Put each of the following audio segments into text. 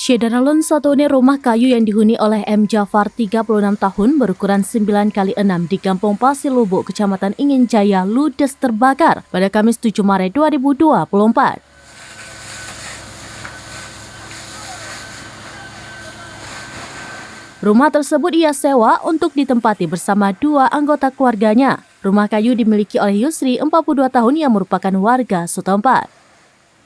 Syederalun, satu unit rumah kayu yang dihuni oleh M. Jafar, 36 tahun, berukuran 9x6 di Kampung Pasir Lubuk, Kecamatan Ingin Jaya, ludes terbakar pada Kamis 7 Maret 2024. Rumah tersebut ia sewa untuk ditempati bersama dua anggota keluarganya. Rumah kayu dimiliki oleh Yusri, 42 tahun, yang merupakan warga setempat.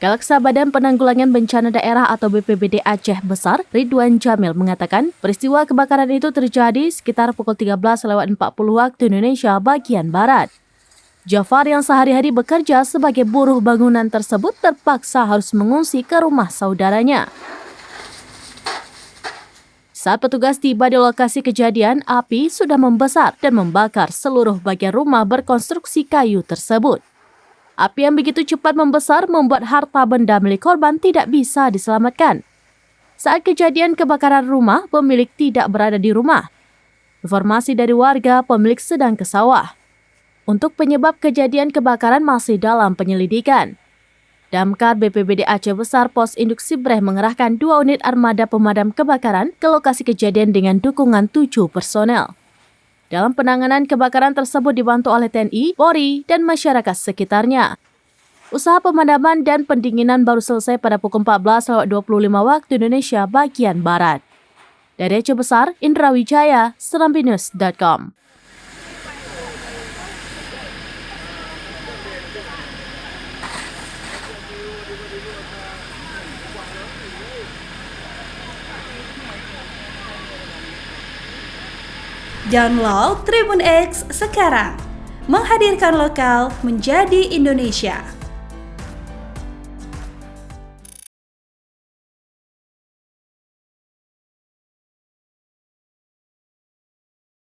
Kalaksa Badan Penanggulangan Bencana Daerah atau BPBD Aceh Besar, Ridwan Jamil, mengatakan peristiwa kebakaran itu terjadi sekitar pukul 13.40 waktu Indonesia bagian Barat. Jafar yang sehari-hari bekerja sebagai buruh bangunan tersebut terpaksa harus mengungsi ke rumah saudaranya. Saat petugas tiba di lokasi kejadian, api sudah membesar dan membakar seluruh bagian rumah berkonstruksi kayu tersebut. Api yang begitu cepat membesar membuat harta benda milik korban tidak bisa diselamatkan. Saat kejadian kebakaran rumah, pemilik tidak berada di rumah. Informasi dari warga, pemilik sedang ke sawah. Untuk penyebab kejadian kebakaran masih dalam penyelidikan. Damkar BPBD Aceh Besar Pos Induk Sibreh mengerahkan 2 unit armada pemadam kebakaran ke lokasi kejadian dengan dukungan 7 personel. Dalam penanganan kebakaran tersebut dibantu oleh TNI, Polri, dan masyarakat sekitarnya. Usaha pemadaman dan pendinginan baru selesai pada pukul 14.25 waktu Indonesia bagian Barat. Dari Aceh Besar, Indra Wijaya, serambinews.com. Download Tribun X sekarang, menghadirkan lokal menjadi Indonesia.